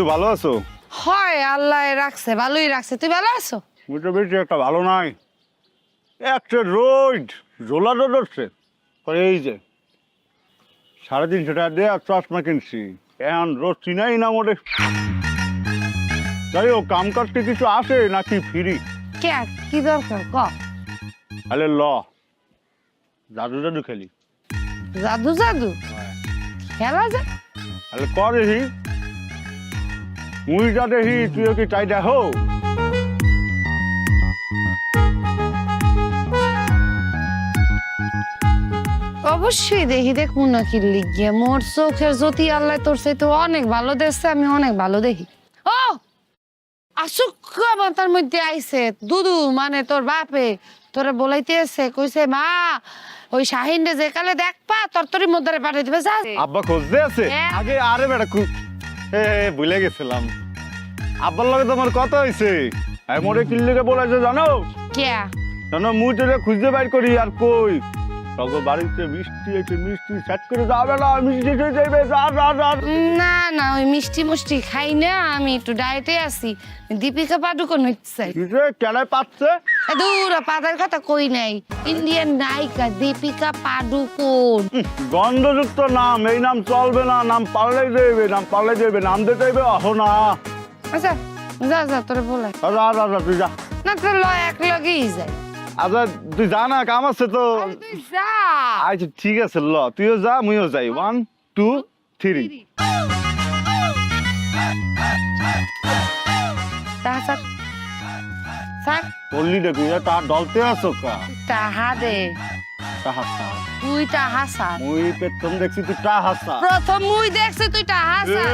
তো ভালো আছো? হয় আল্লাহ রাখছে, ভালোই রাখছে। তুই ভালো আছো? মুই তো বেশি একটা ভালো নাই। একটা রোদ ঝোলা রোদ হচ্ছে। এই যে 350 টাকা দিয়ে চশমা কিনছি, এখন রোদ চিনাই না মোটে। যাই হোক, কাম কাজকে কিছু আসে নাকি ফ্রি? কে কি দরকার ক? আরে ল জাদু জাদু খেলি। জাদু জাদু খেলা যায়? আরে কর দেখি, মুই যা দেখি তুইও কি চাই দেখো? অবশ্যই দেখি, দেখবো না কি লিখিয়ে। মোর চোখের জ্যোতি আল্লাহ তোর চাইতে অনেক ভালো দেখছে, আমি অনেক ভালো দেখি। ও আসুক তার মধ্যে আইছে দুদু, মানে তোর বাপে তোরে বলাইতে এসে কইছে, মা ওই শাহিন রে যে কালে দেখবা তরতরির মধ্যে পাঠিয়ে দিবে। যা আব্বা খুঁজতে আছে আগে। আরে বেটা ভুলে গেছিলাম, আব্বার লগে তোমার কথা হয়েছে। মোরে কিল্লিকে বলেছে জানো? কে জানো, মুই তোরে খুঁজতে বাইর করি আর কই তখন বাড়িতে মিষ্টি আছে, মিষ্টি সেট করে যাবে না, মিষ্টি যাইবে। না না, ওই মিষ্টি মুষ্টি খাই না, আমি একটু ডায়েটে আছি। দীপিকা পাডুকোন হচ্ছে কেনাই পাচ্ছে দূর পাতার কথা কই নাই। ইন্ডিয়ান নায়িকা দীপিকা পাডুকোন। গন্ধযুক্ত নাম, এই নাম চলবে না। নাম পাল্লাই দেবে, নাম পাল্লাই দেবে, নাম দিতে হবে। আহো না। আচ্ছা যা যা তোরে বলে তুই যা না, তোর লয় এক লগেই যায়। আচ্ছা তুই যা না, কাম আছে তো। তুই যা। আচ্ছা ঠিক আছে, ল তুইও যা মুইও যাই। 1 2 3 বললি দেখি তার দলতে আছো কা? টাহা দে, টাহাসা তুই টাহা সার। মুই প্রথম দেখছি তুই টাহাসা। প্রথম মুই দেখছি তুই টাহা সার।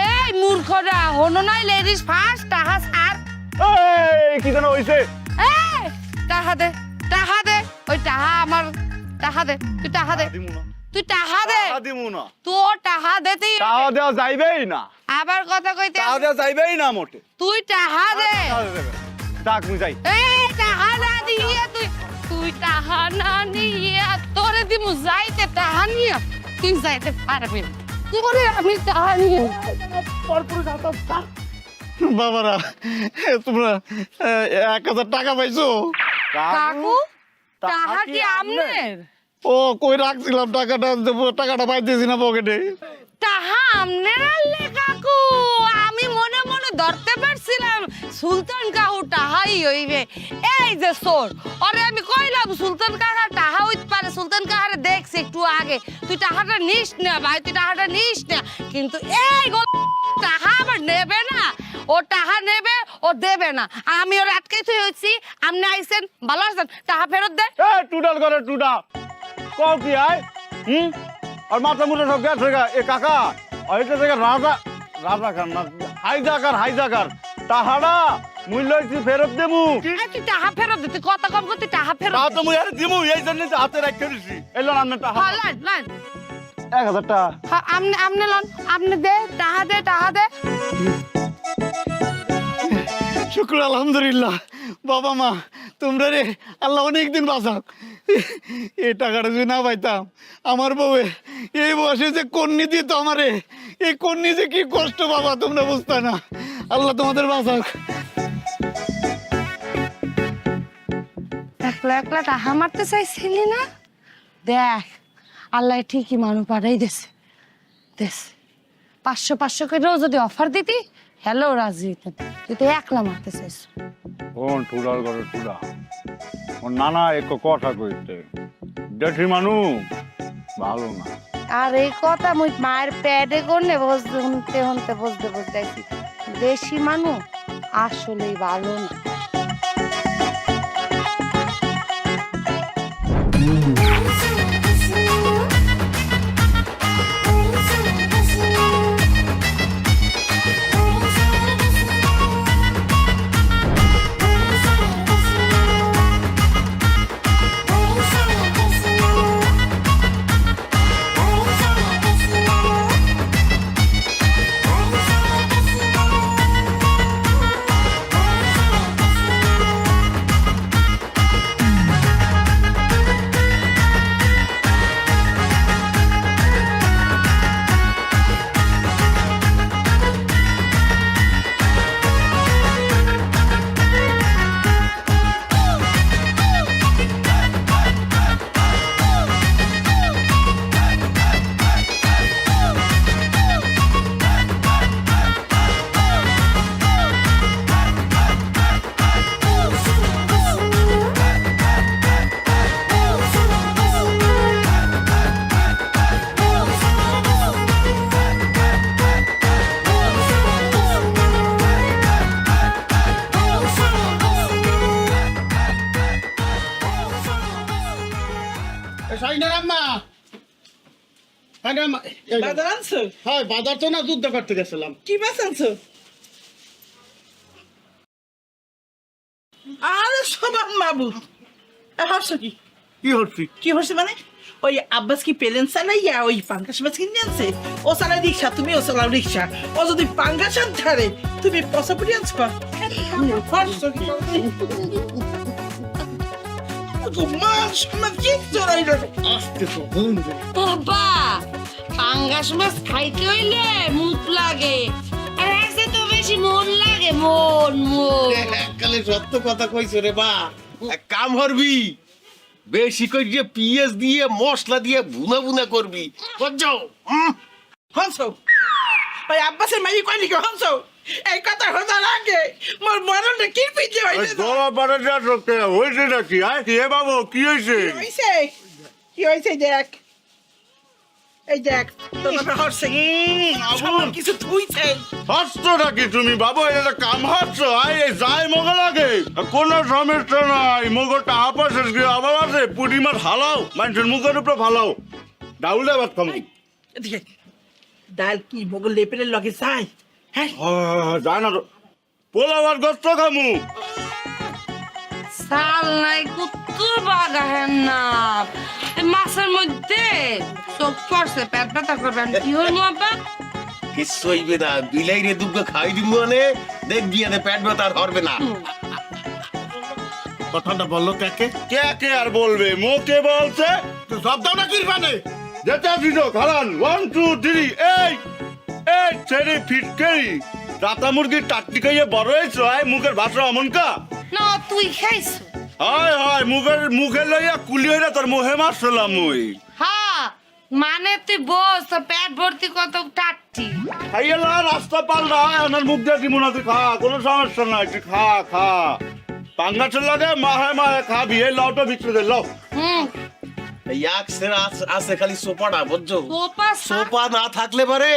এই মূর্খরা হনো নাই, লেডিস ফার্স্ট, টাহা সার। এই কি জানো হইছে? এই টাহা দে, টাহা দে। ওই টাহা আমার, টাহা দে, তুই টাহা দে, দিমু না, তুই টাহা দে। দিমু না। তোর টাহা দে। তুই টাহা দেওয়া যাইবেই না। আবার কথা কইতে টাহা দেওয়া যাইবেই না মোটে। তুই টাহা দে। ডাক মুই যাই। এই টাহা না দিয়ে তুই টাহা না নিয়ে তোরে দিমু যাইতে। টাহা নিয়ে তুই যাইতে পারবি না। তোরে আমি টাহা নিয়ে বাবারা তোমরা 1000 টাকা পাইছো? কাকু টাহা কি আমনের? ও কই রাখছিলাম টাকাটা পাইতেছি না পকেটে। টাহা আমনের আনলে কাকু? আমি মনে মনে ধরতে পারছিলাম সুলতান কাকু টাহাই হইবে। এই যে সোর, আরে আমি কইলাম সুলতান কাকা টাহা হইতে পারে। সুলতান কাকারে দেখছি একটু আগে। তুই টাহাটা নিস না ভাই, তুই টাহাটা নিস না। কিন্তু এই টাহা আবার নেবে না। ও টাহা নেবে, ও দেবে না। আমি ওর আটকে তুই হয়েছি। আপনি আইসেন, ভালো আছেন, টাহা ফেরত দে। টুডাল করে টুডা কও কি আয়? আর মাথা মুঠে সব গেছে গা। এ কাকা এটা থেকে রাজা রাজা খান না, হাইজাকার তাহারা মূল্য ফেরত দেবো। তুই টাহা ফেরত দে। তুই কথা কম কর, তুই টাহা ফেরত তা দে। তো মুই আরে দিমু, এই জন্য তো হাতে রাখতে দিছি। এলো না টাহা। হ্যাঁ, লান লান 1000 টাকা। হ্যাঁ, আমনে লন, আমনে দে, টাহা দে, টাহা দে। শুক্র আলহামদুলিল্লাহ। বাবা মা তোমরা রে আল্লাহ অনেকদিন বাঁচাক। এই টাকাটা যদি না পাইতাম, আমার বউয়ে এই বয়সে যে কন্যা দিত আমারে, এই কন্যা যে কি কষ্ট বাবা তোমরা বুঝতে না। আল্লাহ তোমাদের বাঁচাক। একলা একলা টাহা মারতে চাইছিলি না? দেখ আল্লাহ ঠিকই মানুষ পাঠাই দেছে। 500 করেও যদি অফার দিতি, হ্যালো রাজি হইতেন। তুই তো একলা মারতে চাইছ। টুডাল করে টুডা ও নানা এক কথা কইতে দেশি মানু ভালো না। আর এই কথা মুই মায়ের প্যাডে করলে বুঝতে আইছি, দেশি মানুষ আসলেই ভালো না। ফাইনাল আম্মা ফাইনাল বাজার আনছো? হ্যাঁ বাজার তো না যুদ্ধ করতে গেছিলাম। কি মাছ আনছো? আরে সবার মাবুদ হরছো কি কি হচ্ছি? কি হচ্ছে মানে ওই আব্বাস কি পেলেন চালাইয়া ওই পাঙ্গাস মাছ কিনে আনছে? ও চালাই রিক্সা, তুমি ও চালাও রিক্সা। ও যদি পাঙ্গাস আনতে হারে তুমি পসাপুরি আনছো। হরছো কি মাছ মাছ কি চড়াই আসতে তো হুম বাবা পাঙ্গাস মাছ খাইতে হইলে মুখ লাগে আর আছে তো বেশি মন লাগে মন মন এককালে সত্য কথা কইছো রে বা এক কাম করবি বেশি করে যে পিএস দিয়ে মশলা দিয়ে ভুনা ভুনা করবি বুঝছো হরছো ওই আব্বাসের মাই কইলি কি হরছো? এই কথা হতা লাগে মোর মরণটা কিরপি যে হইছে। দোলা বাড়া যা সত্যি হয়েছে নাকি কি হে বাবু কি হয়েছে? কি হয়েছে দেখ, এই দেখ তোমার হরছে সবার কিছু থুইছে। হাসছো নাকি তুমি বাবু? এটা কাম হাসছো যাই মগা লাগে কোনো সমস্যা নাই। মগরটা আপাশেষ গিয়ে আবার আছে পুটি মাছ হালাও মানুষের মুখের উপরে ফালাও ডাউল দেবার খামু এদিকে ডাল কি মোগল লেপের লগে যায়? হ্যাঁ যায় না তো পোলাও আর গোস্ত খামু। সাল নাই কুত্তু বাগাহেন না এই মাছের মধ্যে চোখ পড়ছে পেট ব্যথা করবেন কি হইল আপা? কিছু হইবে না, বিলাই রে দুগ্গ খাই দিব মানে দেখবি এনে পেট ব্যথা আর হরবে না। কথাটা বললো কাকে? কে কে আর বলবে মোকে বলছে তুই সব দাও না কিরবানে? যেটা দিছো খালান 1 2 3 এই এই ছেড়ে ফিটকেই রাতা মুরগির টাট্টি খাইয়ে বড় হয়েছো মুখের ভাষা অমন কা না তুই খাইছ? হায় হায় মুখে লইয়া কুলি হইরা তোর মুহে মারছিলাম মুই হ্যাঁ মানে তুই বস তো পেট ভর্তি কত টাট্টি খাইয়েলা রাস্তা পাল্টা আমার মুখ দিয়ে দিমু না তুই খা কোনো সমস্যা নাই তুই খা খা পাঙ্গাসের লাগে মাহে খাবি এই লাউটা বিক্রি দে লাও হুম এই এক সেরা আছে খালি সোপাটা বুঝছো? সোপা সোপা না থাকলে পারে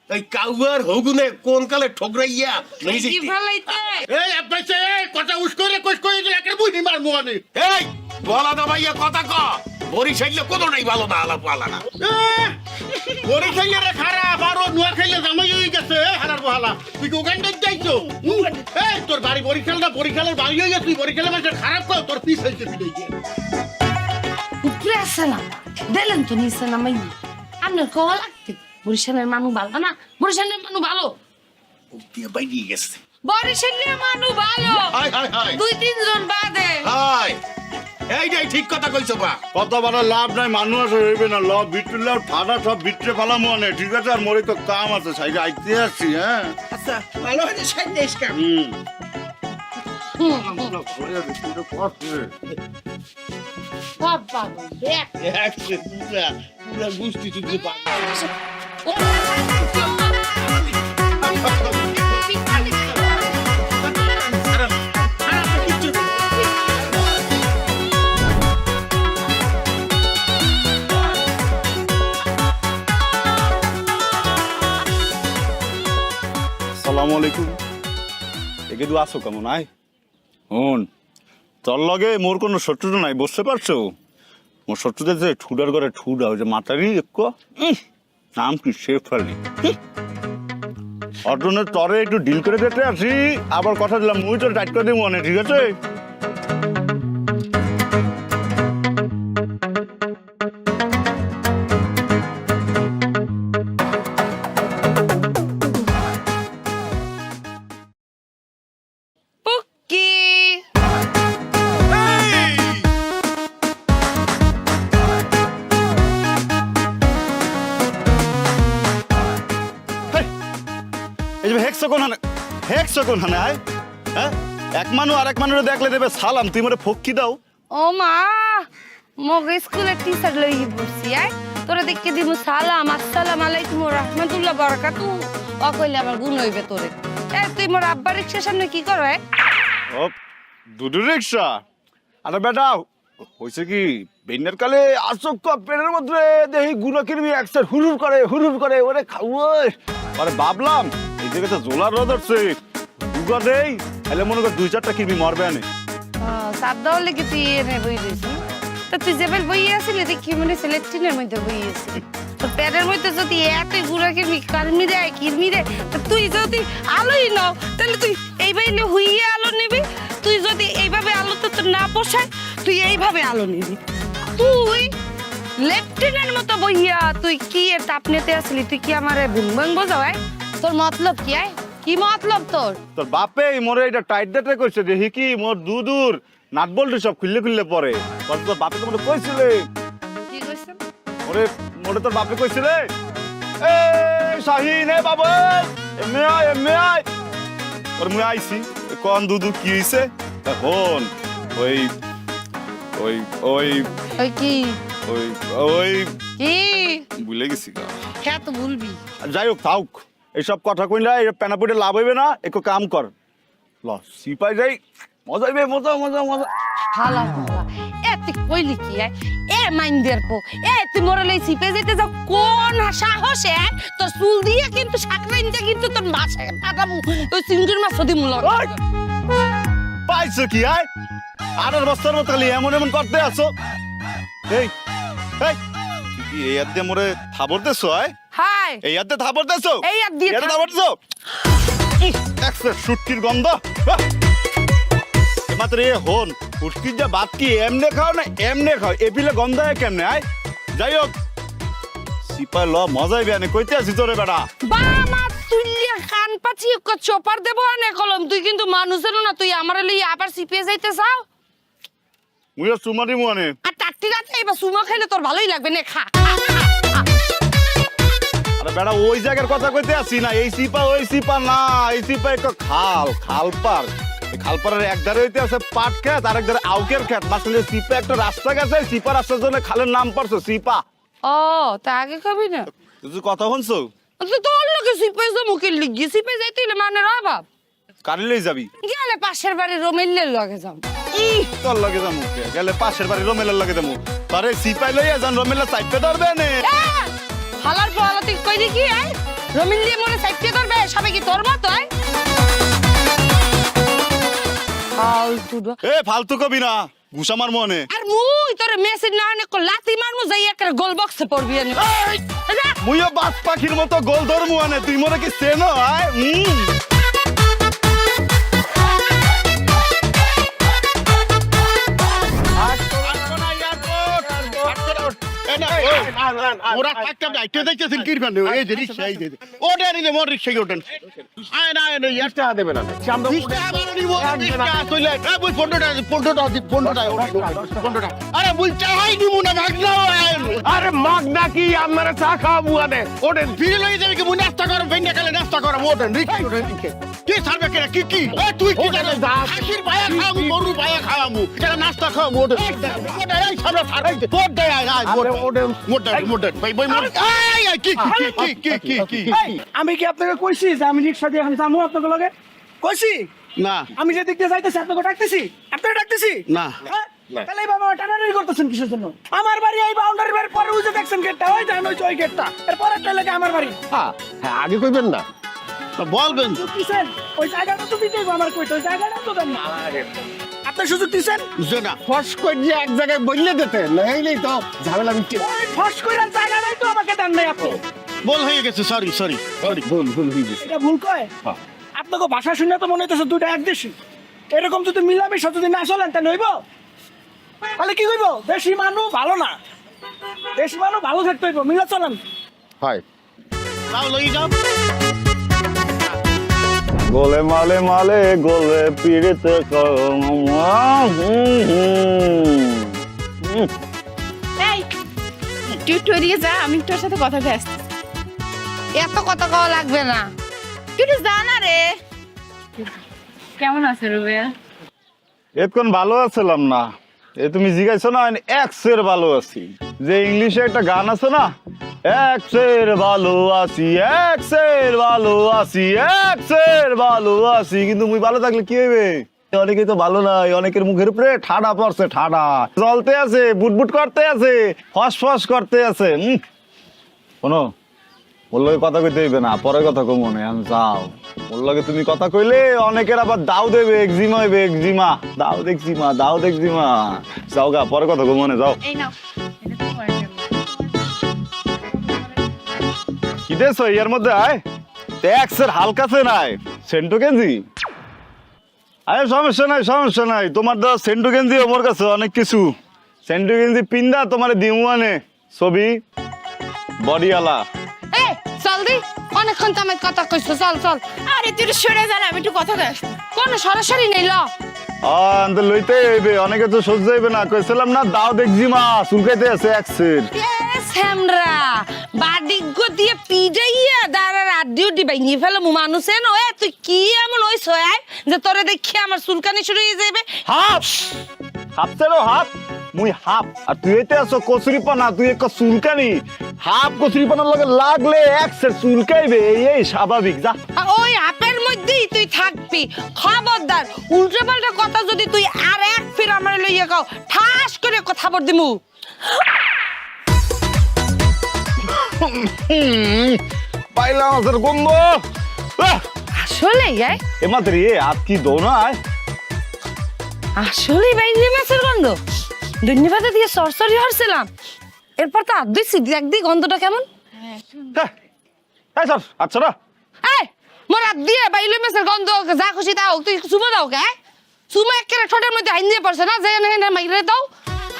ওই কাউয়ার হগুনে কোন কালে ঠোকরাইয়া নেই কি ফলাইতে এই আব্বাসে কথা উস্করে কইস একে বুঝি মার মুয়ানে। এই বলা দাবাইয়া কথা ক বরিশাইলে কোনো নাই ভালো না আলাপ পালা না। বরিশাইলে রে খারাপ আর নোয়া খাইলে জামাই হয়ে গেছে হারার বহালা। তুই কি ওখানটা যাইছো? এই তোর বাড়ি বরিশাল না বরিশালের বাড়ি হয়ে গেছে? তুই বরিশালের মানুষের খারাপ কর তোর পিস হয়েছে তুই উপরে আসে না দিলেন তো নিচে না মাই আপনার কওয়া লাগতে বরিশালের মানুষ ভালো না? বরিশালের মানুষ ভালো, দিয়ে বাইরে গেছে। বরিশালের মানুষ ভালো হাই হাই হাই 2-3 জন বাদে হাই এইটাই ঠিক কথা কইছো বা। কত বড় লাভ নাই মানুষ হইবে না ল বিটুলে ফাটা সব বিটরে ফালামু অনে ঠিক আছে আর মোরে তো কাম আছে সাইডে আইতে আসছি হ্যাঁ আচ্ছা ভালো হয়েছে সাইড দেশ কাম। বাবা দেখ পুরা গুষ্টি চুক্তি পা আসসালামু আলাইকুম একে দু আসো কেমন আয় হন তোর লগে মোর কোনো শত্রু নাই বুঝতে পারছো? মোর শত্রুদের যে ঠুডার ঘরে ঠুডা ওই যে মাতারি একো নাম কি শেফ আলী অর্জনের তরে একটু ডিল করে দিতে আসি আবার কথা দিলাম মুই তো টাইট করে দিব মনে ঠিক আছে? পুক্কি এই যে হেক্সকোন হানে আয় হ্যাঁ এক মানুষ আর এক মানুষের দেখলে দেবে সালাম তুই মরে ফক্কি দাও ও মা মগ স্কুলের টিচার লই বসছি আয় তোরে দেখকে দিমু সালাম আসসালামু আলাইকুম ওয়া রাহমাতুল্লাহ বারাকাতু ও কইলে আমার গুণ হইবে তোরে এ তুই মোর আব্বার রিকশার সামনে কি করো ও দুধু রিক্সা আরে বেটা হয়েছে কি বেন্যার কালে আসক পেটের মধ্যে দেখি গুঁড়ো কিনবি একসাথে হুরুর করে ওরে খাওয়াই আরে ভাবলাম এই জায়গাতে জোলার রোদ হচ্ছে দুগা দেই তাহলে মনে কর 2-4টা কিনবি মরবে আনে সাত দাও লেগে তুই এনে বই দিস তা তুই যেবার বইয়ে আসিলি দেখি মনে হচ্ছে লেট্রিনের মধ্যে বইয়ে আসিলি তোর প্যারের মধ্যে যদি এত গুড়া কিরমি দেয় তা তুই যদি আলোই নাও তাহলে তুই এইভাবে হুইয়ে আলো নিবি তুই যদি এইভাবে আলোতে তোর না পোষায় তুই এইভাবে আলো নিবি তুই লেফটেন্যান্ট মতো বইয়া তুই কি এর তাপ নিতে আসলি তুই কি আমারে ভুংবাং বোঝায় তোর মতলব কি আয় কি মতলব তোর তোর বাপে মোরে এটা টাইট ডাটা করছে যে হিকি মোর দূর নাট বল্টু সব খুললে পরে তোর বাপে তো মোরে কইছিলে কি কইছ মোরে মোরে তোর বাপে কইছিলে এ শাহিন এ বাবা এমে আই ওর মুই আইছি কোন দুদু কি হইছে এখন ওই ওই ওই ওই কি ওই ওই কি ভুলে গেছি গা হ্যাঁ তো বলবি যাই হোক থাক এইসব কথা কইলা এই পেনাপুটে লাভ হইবে না একটু কাম কর ল সিপাই যাই মজা হইবে মজা হালা হালা এ তুই কইলি কি আয় এ মাইন্ডের পো এ তুই মরলে সিপে যেতে যাও কোন সাহসে তোর চুল দিয়ে কিন্তু সাকরাইন দিয়ে কিন্তু তোর মাছে পাঠাবো ওই সিঙ্গির মাছ সদি মুল পাইছো কি আয় 8 বছর মতো খালি এমন করতে আছো এই এই তুই কি এই আদে মোরে থাবর দেছো আয় হাই এই আদে থাবর দেছো এই আদ দিয়ে এটা থাবর দেছো এক্সের শুটকির গন্ধ মাত্র এ হন শুটকির যা বাদ কি এমনে খাও না এমনে খাও এপিলে গন্ধ হয় কেমনে আয় যাই হোক সিপাই ল মজাই বেয়ানে কইতে আছি তোরে বেটা বামা তুইলিয়া কান পাচি চপার দেব আনে কলম তুই কিন্তু মানুষের না তুই আমারে লই আবার সিপে যাইতে চাও মুইও সুমারি মুয়ানে আর টাকটি রাতে এবার সুমা খাইলে তোর ভালোই লাগবে নে খা আরে বেটা ওই জায়গার কথা কইতে আছি না এই সিপা ওই সিপা না এই সিপা একটা খালপার এই খালপারের এক ধারে হইতে আছে পাট খেত আর এক ধারে আউকের খেত মাঝখানে সিপা একটা রাস্তা গেছে সিপা রাস্তার জন্য খালের নাম পড়ছে সিপা ও তা আগে কবি না তুই কথা শুনছো তুই তোর লোকে সিপে মুখে লিখি সিপে যাইতে মানে রাবাব কারিলেই যাবি গেলে পাশের বাড়ি রমিলের লগে যাম তোর লগে যাবো গেলে পাশের বাড়ি রমেলের লগে যাবো তারে সিপাই লইয়া যান রমেলের সাইডে ধরবে নে হালার পালা তুই কই দেখি রমিল দিয়ে মনে সাইডে ধরবে সবাই কি তোর মত হয় এ ফালতু কবি না ঘুষামার মনে আর মুই তোর মেসেজ না আনে লাতি মারমু যাই একটা গোল বক্সে পড়বি আনি মুইও বাজ পাখির মতো গোল ধরমু আনে তুই মনে কি চেনো আয় ওরা একটা দায়িত্ব দেখতেছেন কি ফান্ডে এই যে রিকশা এই যে ওটা নিলে মোর রিকশায় ওঠেন আয় না না একটা দেবে না আরে বলতে হয় নিমু না ভাগনা আরে মাগনা কি আপনারা চা খাওয়াবো আনে ওটা ফিরে লই যাবে কি মুই নাস্তা করব ভেন্ডা খেলে নাস্তা করব ওঠেন রিকশা কি সার্ভে করে কি তুই কি জানিস হাসির পায়া খাওয়াবো গরু পায়া খাওয়াবো এটা নাস্তা খাওয়াবো ওটা এই সামনে ফাড়াই বোট দেয় আয় মোটা ভাই ভাই কি আমি কি আপনাকে কইছি যে আমি রিক্সা দিয়ে এখন যাবো আপনাকে লগে কইছি না আমি যে দিক দিয়ে যাইতেছি আপনাকে ডাকতেছি আপনাকে ডাকতেছি না হ্যাঁ? তাহলে এই বাবা টানাটানি করতেছেন কিসের জন্য আমার বাড়ি এই বাউন্ডারি বাড়ির পরে ওই যে দেখছেন গেটটা ওই যান ওই গেটটা এরপর একটা লেগে আমার বাড়ি হ্যাঁ আগে কইবেন না বলবেন দিছেন ওই জায়গাটা তো দিতেই আমার কইতে ওই জায়গাটা তো দেন না আপনি সুযোগ দিছেন যে না ফস কই যে এক জায়গায় বললে দিতে নাইলেই তো ঝামেলা মিটে ওই ফস কইরার জায়গাটাই তো আমাকে দেন নাই আপনি ভুল হয়ে গেছে সরি ভুল হয়ে গেছে এটা ভুল কয় আপনাকে ভাষা শুনে তো মনে হইতেছে দুইটা এক দেশি এরকম যদি মিলামিশা যদি না চলেন তা নইব তাহলে কি কইব দেশি মানুষ ভালো না দেশি মানুষ ভালো থাকতে হইব মিলা চলেন হয় তাও লই যাও গোলে মালে গোলে পিড়িতে এই তুই টরিয়ে যা আমি তোর সাথে কথা আসছি এত কথা কওয়া লাগবে না তুই তো জানা রে কেমন আছে রুবেল এতক্ষণ ভালো আছিলাম না এ তুমি জিজ্ঞাসা না এক্সের ভালো আছি যে ইংলিশে একটা গান আছে না এক্সের ভালো আছি এক্সের ভালো আছি এক্সের ভালো আছি কিন্তু মুই ভালো থাকলে কি হইবে অনেকেই তো ভালো নাই অনেকের মুখের উপরে ঠাডা পড়ছে ঠাডা চলতে আছে বুটবুট করতে আছে ফস ফস করতে আছে শোনো ওর লগে কথা কইতে হইবে না, পরে কথা কম মনে এখন যাও। ওর লগে তুমি কথা কইলে অনেকের আবার দাও দেবে, একজিমা হইবে, একজিমা দাও দেখজিমা, দাও দেখজিমা। যাও গা, পরে কথা কম মনে, যাও। এই নাও এটা তোমার জন্য। কি দেছো এর মধ্যে? আয় ট্যাক্সের হালকাছে নাই, সেন্টো গেঞ্জি। আরে সমস্যা নাই, সমস্যা নাই, তোমার দাও সেন্টো গেঞ্জি আমার কাছে অনেক কিছু। সেন্টো গেঞ্জি পিন্দা তোমার দিমুয়ানে ছবি বডিওয়ালা। এ চল দি, অনেকক্ষণ তো আমি কথা কইছো, চল চল। আরে তুই একটু সরে যা না, আমি একটু কথা কই। কোন সরাসরি নেই ল। লইতে হইবে, অনেকে তো সহ্য হইবে না। কইছিলাম না দাও দেখজিমা, চুলকাইতে আছে এক্সের। শ্যামরা বাডিগ্য দিয়ে পিজাইয়া দাঁড়া রাডিও দিবাই নিয়ে ফেলো মানুষে নয়। তুই কি এমন ওই সয়াই যে তোরে দেখি আমার চুলকানি শুরু হয়ে যাবে? হাফ হাফতেরও হাফ, মুই হাফ আর তুই এতে আছো কচুরিপানা, তুই এক চুলকানি। হাফ কচুরিপানার লগে লাগলে এক্সের চুলকাইবে, এই স্বাভাবিক। যা ওই আপের মধ্যেই তুই থাকবি, খবরদার উল্টো পাল্টা কথা যদি তুই আর এক ফির আমার লইয়া গাও, ঠাস করে কথা বল দিমু। পাইলাম আসার গন্ধ। আসলে গাই এমাত্র আপ কি দো না? আসলে বাইরে মাছের গন্ধ। ধন্যবাদ দিয়ে সরসরি হরছিলাম, এরপর তো আদুই সিদ্ধি একদি গন্ধটা কেমন। স্যার আচ্ছা না এই মোর হাত দিয়ে বাইলে মাছের গন্ধ, যা খুশি তাও তুই চুমা দাও কে? চুমা একেবারে ঠোঁটের মধ্যে হাইন দিয়ে পড়ছে না, যে না মাইরে দাও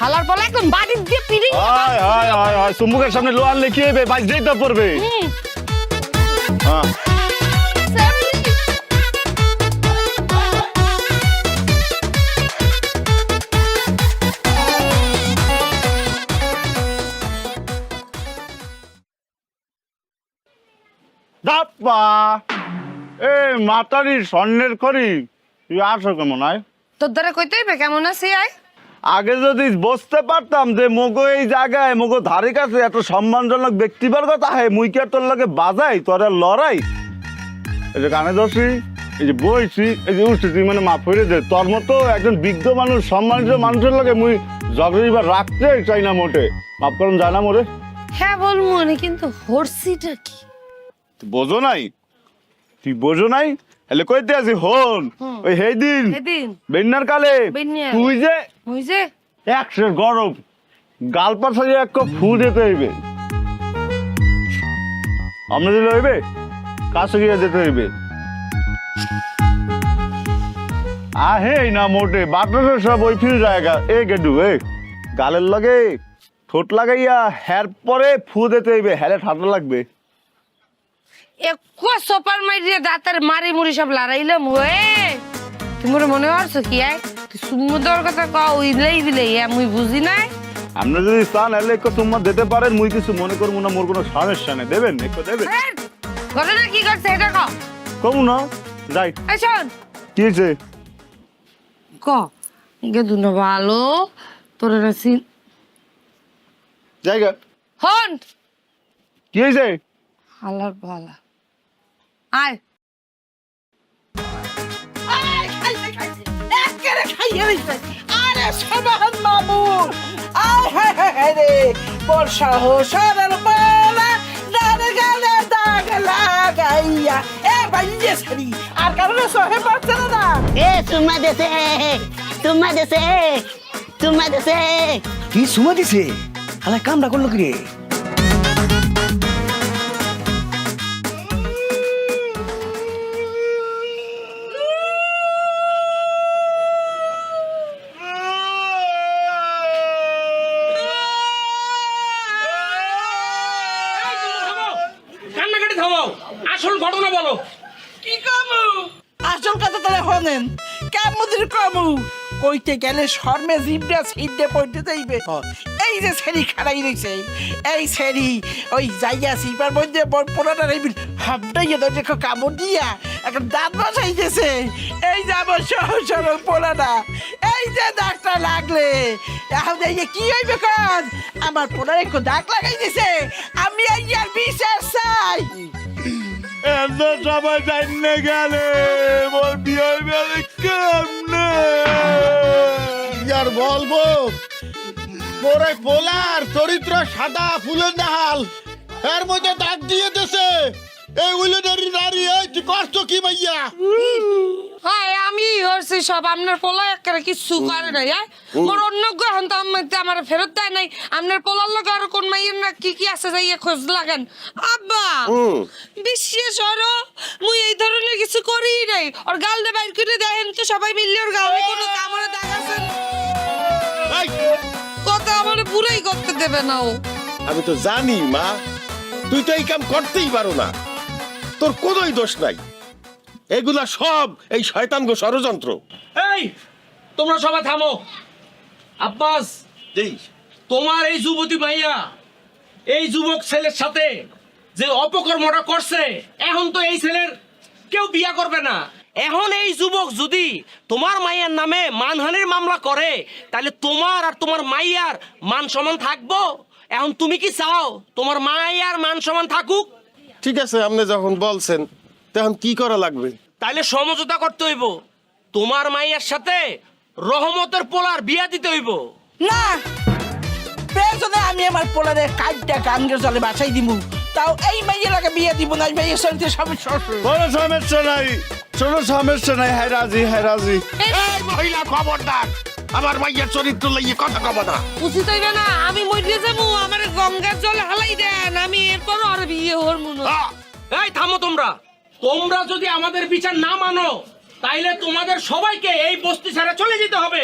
হালার পরে একদম বাড়ি দিয়ে পিড়ি। হায় হায় হায় হায়, চুম্বুকের সামনে লোহার লেখি হইবে, বাইশ যেতে পড়বে। হ্যাঁ দাপ্পা, এই মাতারি স্বর্ণের খড়ি, তুই আসো কেমন? আয় তোর দ্বারা কইতে হইবে কেমন আছে আয়। আগে যদি বুঝতে পারতাম যে মগো এই জায়গায় মগো ধারে কাছে এত সম্মানজনক ব্যক্তিবর্গ তাহে, মুই কি আর তোর লগে বাজাই, তোর আর লড়াই? এই যে কানে ধরছি, এই যে বইছি, এই যে উঠছি, তুই মানে মাফ করে দে। তোর মতো একজন বিজ্ঞ মানুষ, সম্মানিত মানুষের লগে মুই জগড়ি বা রাখতে চাই না মোটে। মাফ করুন যায় না মোরে। হ্যাঁ বল মনে, কিন্তু হরসিটা কি তুই বোঝো নাই, তুই বোঝো নাই, তাহলে কইতে আছি হন। ওই হেই দিন সেদিন বেন্নার কালে বেন্নার। তুই যে ওই যে একশো গরম গাল পাশে এক কাপ ফু দিতে হইবে, আমরা দিলে হইবে, কাছে গিয়ে যেতে হইবে। আহে না মোটে বাতাসের সব ওই ফিল জায়গা এ গেডু এ গালের লগে ঠোঁট লাগাইয়া হ্যার পরে ফু দিতে হইবে, হ্যালে ঠান্ডা লাগবে। একো সোপার মাইরিয়ে দাঁতের মারি মুড়ি সব লড়াইলাম। ওয়ে তোমার মনে হচ্ছে কি আয় তুই সুমুদর কথা ক উইলেই দিলে মুই বুঝি নাই। আমরা যদি চান হলে একটু তোমার দিতে পারেন, মুই কিছু মনে করবো না, মোর কোনো সমস্যা নেই। দেবেন একটু দেবেন। ঘটনা কি করছে এটা ক। কমু না যাই। এই শোন কি হয়েছে? ক গেদু না ভালো তোর রাসি জায়গা হন কি হয়েছে? হালার ভালা আয় আরে সবান মামুন, আয় হায় হায় হায় রে, বর্ষা হোসার পালা ডানে গালে দাগ লাগাইয়া এ বাইয়ে সারি আর কারণে সহে পারছে না। এ চুম্মা দেছে, চুম্মা দেছে, চুম্মা দেছে। কি সুমা দিছে? আলা কামটা করলো কি রে? কান্নাকাটি থামাও, আসল ঘটনা বলো। কি কমু? আসল কথা তাহলে হনেন কেমন কমু? কইতে গেলে শর্মে জিবটা সিদ্ধে পড়তে যাইবে। এই যে সেরি খাড়াই রইছে, এই সেরি ওই জায়গা সিপার মধ্যে পোড়াটা রইবিল হাবটাইয়া ধরে কামড় দিয়া একটা দাঁত বসাইতেছে। এই যে আমার সহজ সরল পোড়াটা, এই যে দাগটা লাগলে এখন এই যে কি হইবে কন? আমার পোড়ার একটু দাগ লাগাই দিছে, আমি এই আর বিচার চাই। সবাই জানে গেলে মোর বিয়ে হইবে কেমনে? আর বলবো মোরে পোলার চরিত্র সাদা ফুলের ডাল, এর মধ্যে দাগ দিয়ে দেছে এই উইলেনারি নারী এই তুই কষ্ট কি ভাইয়া হ্যাঁ আমি হচ্ছি সব আপনার পোলা একেবারে কিছু করে নাই মোর অন্য গ্রহণ তো আমার ফেরত দেয় নাই আপনার পোলার লোক আর কোন মাইয়ের না কি কি আছে যাইয়ে খোঁজ লাগেন আব্বা বিশ্বাস হরো মুই এই ধরনের কিছু করি নাই ওর গাল দিয়ে বাইর করে দেখেন তো সবাই মিললে ওর গালে কোনো কামড়ে দাগ আছে কথা আমার পুরাই করতে দেবে না ও আমি তো জানি মা তুই তো এই কাম করতেই পারো না তোর কোনোই দোষ নাই এগুলা সব এই শয়তান গো ষড়যন্ত্র এই তোমরা সবাই থামো। আব্বাস এই তোমার এই যুবতী মাইয়া এই যুবক ছেলের সাথে যে অপকর্মটা করছে এখন তো এই ছেলের কেউ বিয়া করবে না। এখন এই যুবক যদি তোমার মাইয়ার নামে মানহানির মামলা করে তাহলে তোমার আর তোমার মাইয়ার মান সম্মান থাকবো? এখন তুমি কি চাও তোমার মাইয়ার মান সম্মান থাকুক? ঠিক আছে আপনি যখন বলছেন তখন কি করা লাগবে? তাইলে সমঝোতা করতে হইব, তোমার মাইয়ার সাথে রহমতের পোলার বিয়া দিতে হইব। না প্রয়োজনে আমি আমার পোলারে কাজটা গাঙ্গের জলে বাঁচাই দিব, তাও এই মাইয়ের আগে বিয়ে দিব না। এই মাইয়ের সঙ্গে সমস্যা কোনো সমস্যা নাই, কোনো সমস্যা নাই। হ্যাঁ রাজি, হ্যাঁ রাজি। এই মহিলা খবরদার, আমার মাইয়ার চরিত্র লইয়ে কথা কব না। উচিত হইবে না, আমি মরিয়ে যাবো, আমার গঙ্গার জল হালাই দেন, আমি এরপর আর বিয়ে হরমু না। এই থামো তোমরা, তোমরা যদি আমাদের বিচার না মানো তাইলে তোমাদের সবাইকে এই বস্তি ছেড়ে চলে যেতে হবে।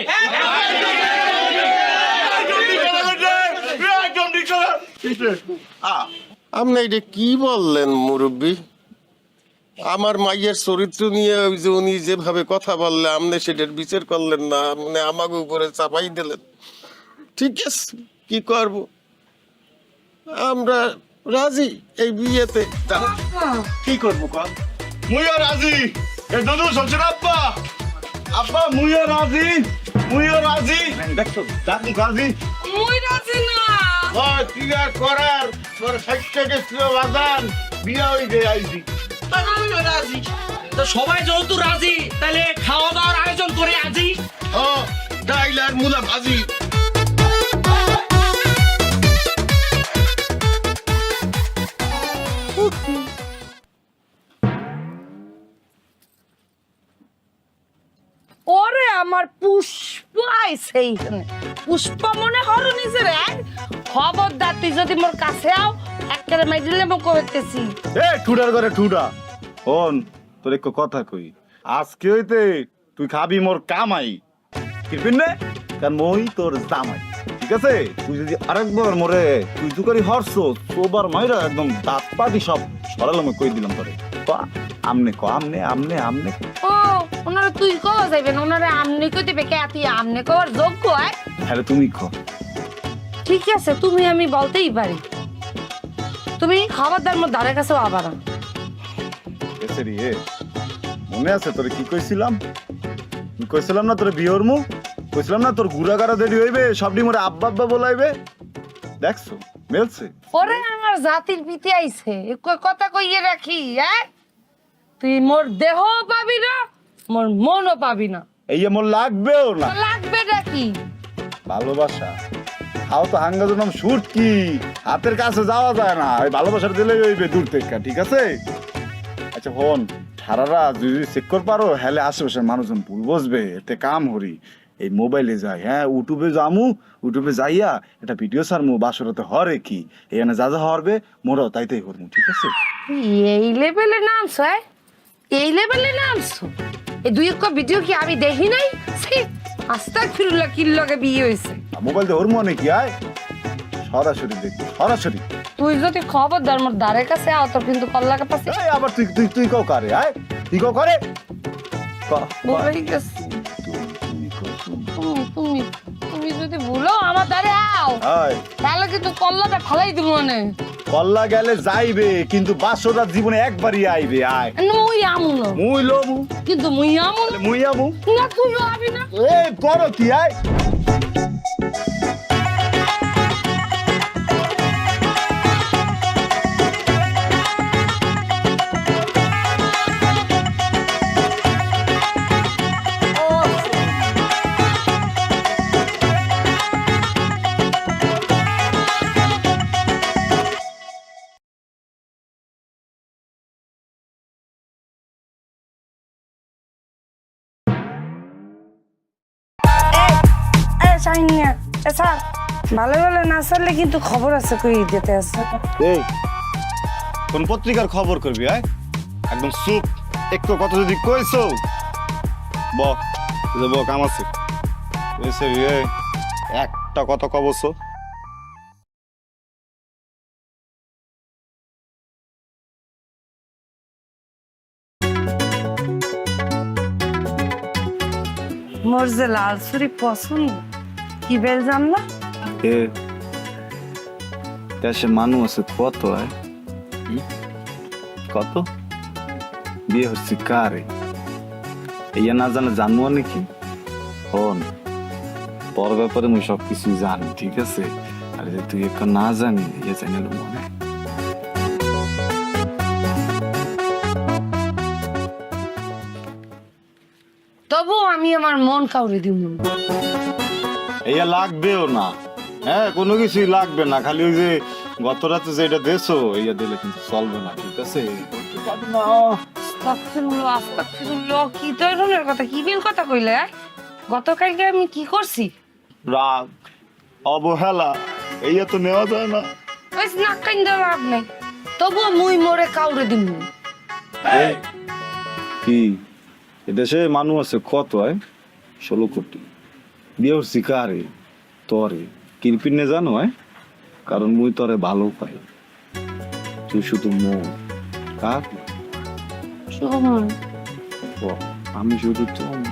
আপনি এটা কি বললেন মুরব্বী? আমার মাইয়ের চরিত্র নিয়ে ওই যে উনি যেভাবে কথা বললে আপনি সেটার বিচার করলেন না, আপনি আমাকে উপরে চাপাই দিলেন। ঠিক আছে, কি করব, আমরা রাজি এই বিয়েতে। কি করবো কল? মুইও রাজি। এ দুদু শ্বশুর আব্বা, আব্বা মুইও রাজি, মুইও রাজি। দেখছো দাদু রাজি। মুই রাজি না। হয় কি আর করার, তোর সাইটটা গেছিল বাজান, বিয়া হই গে আইছি। আমিও রাজি। তো সবাই যেহেতু রাজি তাহলে খাওয়া দাওয়ার আয়োজন করে আজই। ও ডাইল আর মুলা ভাজি। ওরে আমার পুষ্প আইছে এইখানে। পুষ্প মনে হলো নিজের খবরদার, তুই যদি মোর কাছে আও একেবারে মাইডিলে মো কইতেছি। এ ঠুডার করে ঠুডা। হন তোর এক কথা কই, আজকে হইতে তুই খাবি মোর কামাই। কিরপিন রে, কারণ মই তোর জামাই। ঠিক আছে, তুই যদি আরেকবার মোরে তুই তুকারি হরছ সোবার মাইরা একদম দাঁত পাটি সব সরালাম কই দিলাম তোরে। আমনে ক, আমনে আমনে আমনে। ও ওনারা তুই কওয়া যাইবে না, ওনারা আমনে কইতে বে কে তুই আমনে কওয়ার যোগ্য হয়? হ্যাঁ তুমি ক। ঠিক আছে, তুমি আমি বলতেই পারি। তুমি খবরদার মোর ধারে কাছে আবার না। এসে রে, মনে আছে তোরে কি কইছিলাম? কি কইছিলাম না তোরে বিয়র মু? কইছিলাম না তোর গুড়াগাড়া দেরি হইবে, সবডি মোরে আব্বা আব্বা বলাইবে। দেখছো মেলছে। ওরে আমার জাতির পিতে আইছে, কথা কইয়ে রাখি। তুই মোর দেহ পাবি না, মোর মনও পাবি না। এই মোর লাগবেও না। লাগবে নাকি ভালোবাসা খাও তো হাঙ্গা জনম শুট কি হাতের কাছে যাওয়া যায় না, ওই ভালোবাসার দিলে হইবে দূর থেকে। ঠিক আছে, আচ্ছা হন সারারা যদি চেক কর পারো হ্যালে আশেপাশের মানুষজন ভুল বসবে, এতে কাম হরি। এই মোবাইলে যাই, হ্যাঁ ইউটিউবে যামু, ইউটিউবে যাইয়া এটা ভিডিও সারমু বাসরতে হরে কি এখানে যা যা হরবে মোরাও তাই তাই করমু। ঠিক আছে, এই লেভেলে নামছো? এই লেভেলে নামছো? এই দুই এক ভিডিও কি আমি দেখি নাই? আস্তাগফিরুল্লাহ, কি লগে বিয়ে হইছে? মোবাইল দিয়ে হরমু নাকি? আয় সরাসরি দেখি, সরাসরি। তুই যদি খবরদার মোর দ্বারের কাছে আও তো কিন্তু কল্লাকে পাশে আবার তুই তুই তুই কও কারে? আয় তুই কও করে বলেই গেছে। তুমি তুমি যদি ভুলো আমার দ্বারে আও তাহলে কিন্তু কল্লাটা ফালাই দিব। মানে কল্লা গেলে যাইবে কিন্তু বাসরা জীবনে একবারই আইবে। আয় মুই আমু না, মুই লমু কিন্তু মুই আমু মুই আমু না, তুইও আবি না। এই করো কি? আয় চাই না স্যার ভালো ভালো না চললে কিন্তু খবর আছে কই দিতে আছে এই কোন পত্রিকার খবর করবি আয় একদম চুপ একটু কথা যদি কইছো ব কাম আছে একটা কথা কবছো মোর যে লাল চুরি পছন্দ কি বেল জানলা দেশে মানুষ আছে কত কত বিয়ে হচ্ছে কারে ইয়া না জানে জানবো নাকি হন তোর ব্যাপারে আমি সবকিছু জানি ঠিক আছে আর যে তুই এখন না জানি ইয়ে জানি মনে তবু আমি আমার মন কাউরে দিব ইয়া লাগবেও না হ্যাঁ কোনো কিছুই লাগবে না খালি ওই যে গত রাতে যেটা দেছো ইয়া দিলে কিন্তু চলবে না ঠিক আছে কি ধরনের কথা কি বিল কথা কইলে গতকালকে আমি কি করছি রাগ অবহেলা এইয়া তো নেওয়া যায় না ওই নাক কান দেওয়া লাভ নেই তবু মুই মোরে কাউরে দিব কি এদেশে মানুষ আছে কত 16 কোটি বিয়ে হচ্ছি কারে তরে কিরপিনে জানো কারণ মুই তরে ভালো পাই তুই শুধু মন কাক আমি শুধু তোমার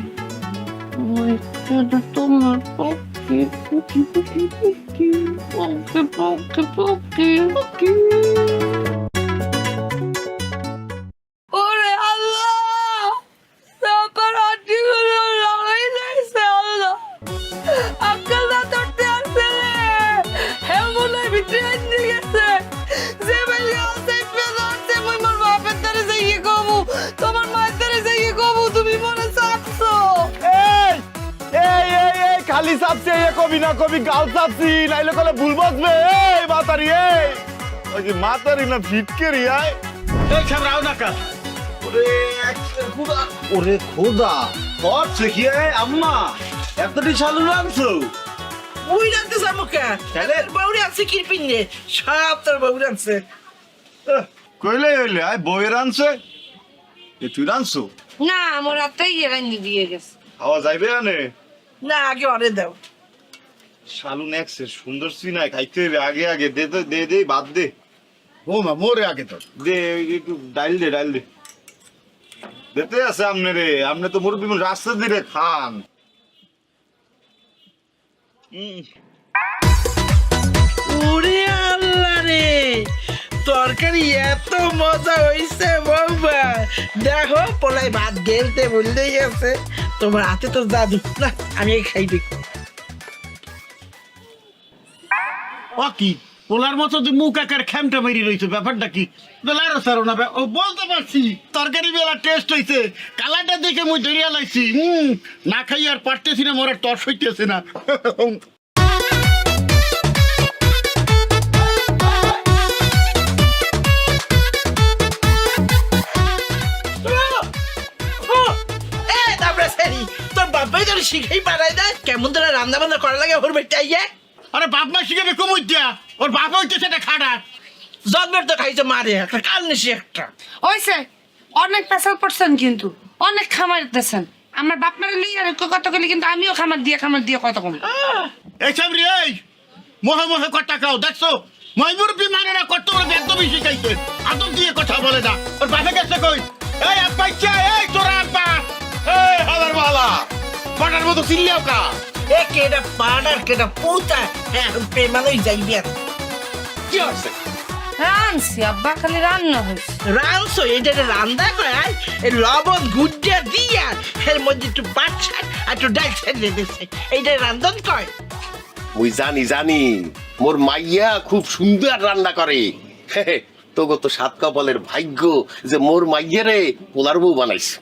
ওরে আল্লাহ তারপর আটিগুলো লাগাই দিয়েছে আল্লাহ আক্কেল না ধরতে আসছে হে মনে ভিতরে নিয়ে গেছে যে বেলি আছে পেদারছে মুই মোর বাপের দ্বারে যাইয়ে কমু তোমার মায়ের দ্বারে যাইয়ে কমু তুমি মনে চাপছো এই খালি চাপছি এই কবি না কবি গাল চাপছি নাইলে কলে ভুল বাজবে এই মাতারি ওই যে মাতারি না ফিটকেরি এই সব রাও না কা ওরে খোদা হচ্ছে কি আম্মা এতটি চালু আনছো ওই রাতে যাবো কে তাহলে বউরে আছে কি পিনে সব তোর বউরে আছে কইলে হইলে বইয়ের আনছে তুই রানছো না আমার আত্মাই এরানি দিয়ে গেছে খাওয়া যাইবে আনে না আগে অরে দাও শালু নেক্সে সুন্দর সিনাই খাইতে আগে আগে দে তো দে বাদ দে ও মা মোরে আগে তো দে একটু ডাইল দে দিতে আছে আমনে রে আমনে তো মুরব্বি রাস্তা দিয়ে খান ওরে আল্লাহ রে তরকারি এত মজা হইছে বৌমা দেখো পোলাই ভাত গেলতে বললেই আছে তোমার হাতে তো জাদু না আমি খাই দেখি ও কি পোলার মতো যে মুখ একার খ্যামটা মেরি রইছে ব্যাপারটা কি বেলারো সারো না ও বলতে পারছি তরকারি বেলা টেস্ট হইছে কালারটা দেখে মুই ডরিয়া লাইছি না খাই আর পারতেছি না মোর আর তর সইতেছে না তোর বাবাই তোর শিখেই পারাই না কেমন তোরা রান্না বান্না করা লাগে ওর বেটা ইয়ে আরে বাপ মা শিখাবে কমুই দিয়া ওর বাপ হইতেছে এটা খাটা জন্মের তো খাইছে মারে একটা কাল নিছি একটা ওইসে অনেক পেশাল পড়ছেন কিন্তু অনেক খামার দিতেছেন আমার বাপ মারে লিয়ে আর কত গেলে কিন্তু আমিও খামার দিয়ে কত কম এইসব রে এই মোহে কথা খাও দেখছো ময়মুরবি মানে না কত বড় একদমই শিখাইছে আদম দিয়ে কথা বলে না ওর বাপে গেছে কই এই আব্বাইচা এই তোরা আব্বা এই হালার বালা পাটার মতো চিল্লাও কা এ কেডা পাড়ার কেডা পুতা এখন প্রেমালই যাইবি আর কি হচ্ছে রানছি আব্বা খালি রান্না হয়েছে রানছো এটা রান্দা কয় এই লবণ গুড়িয়া দিয়া এর মধ্যে একটু বাচ্চা আর একটু ডাল ছেড়ে দিছে এইটা রান্ধন কয় মুই জানি মোর মাইয়া খুব সুন্দর রান্না করে তোগো তো সাত কপালের ভাগ্য যে মোর মাইয়ারে পোলার বউ বানাইছে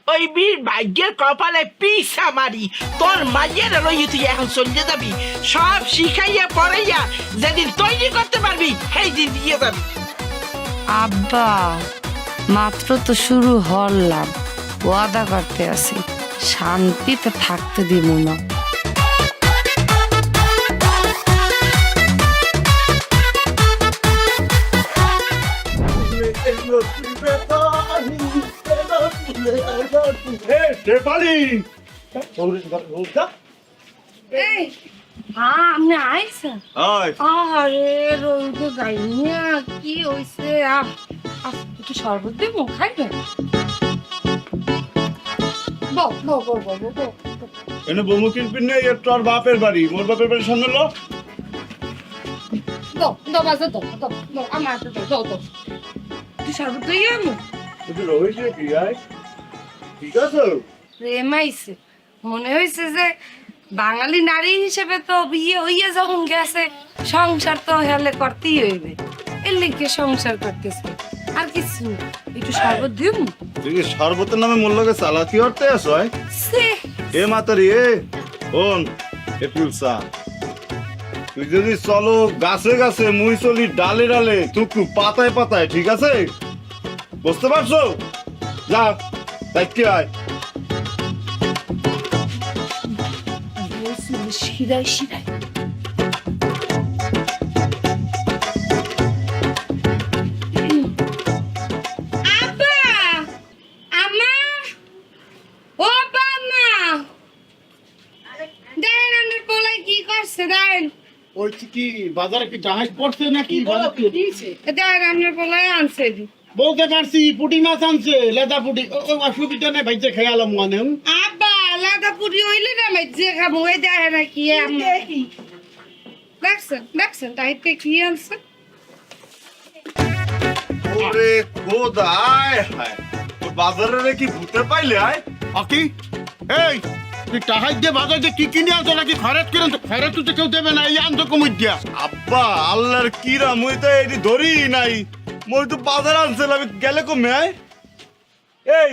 ওই বীর ভাগ্যের কপালে পিসা মারি তোর মাইয়ের লই তুই এখন চলে যাবি সব শিখাইয়া পড়াইয়া যেদিন তৈরি করতে পারবি সেই দিন দিয়ে যাবি আব্বা মাত্র তো শুরু হলাম ওয়াদা করতে আছি শান্তিতে থাকতে দিব না শেফালি এই হ্যাঁ আপনি আইছেন আয় আরে রোদে গাইনিয়া কি হইছে একটু শরবত দেবো খাইবেন বল বল বল বল বল এনে বমুকিন পিনে একটু আর বাপের বাড়ি মোর বাপের বাড়ির সামনে লো দাও বাজে দাও আমার হাতে দাও তুই শরবত দিয়ে আমি তুই রয়েছে কি আয় ঠিক আছে প্রেম আইছে মনে হয়েছে যে বাঙালি নারী হিসেবে তো বিয়ে হইয়া যখন গেছে সংসার তো হেলে করতেই হইবে এর লিগে সংসার করতেছে আর কিছু না। একটু শরবত দিব তুই কি শরবতের নামে মূল্যকে চালাকি করতে আসো এ মাতারি এ ওন এপ্রিল সা তুই যদি চলো গাছে গাছে মুই চলি ডালে ডালে টুকটু পাতায় পাতায় ঠিক আছে বুঝতে পারছো যা দেখতে আয় শিরাই শিরাই আব্বা আমা ও বাবা দেন আন্ডার পোলাই কি করছে দেন ওই কি বাজারে কি জাহাজ পড়ছে নাকি দেন আন্ডার পোলাই আনছে বলতে পারছি পুটি মাছ আনছে লেদা পুটি ওই অসুবিধা নেই ভাইজে খেয়ালাম মানে আব্বা লাদা পুরি হইলে না মধ্যে খাবো ওই দেখে না কি দেখছেন তাইতে কি আনছে ওরে খোদা আয় হায় তোর বাজারে রে কি ভূতে পাইলে আয় আকি এই তুই টাহাই দিয়ে বাজার দিয়ে কি কিনে আনছো নাকি খরচ কিনে আনছো খরচ তো কেউ দেবে না এই আনছো কমিট দিয়া আব্বা আল্লাহর কিরা মুই তো এটি ধরি নাই মই তো বাজার আনছিলাম আমি গেলে কমে আয় এই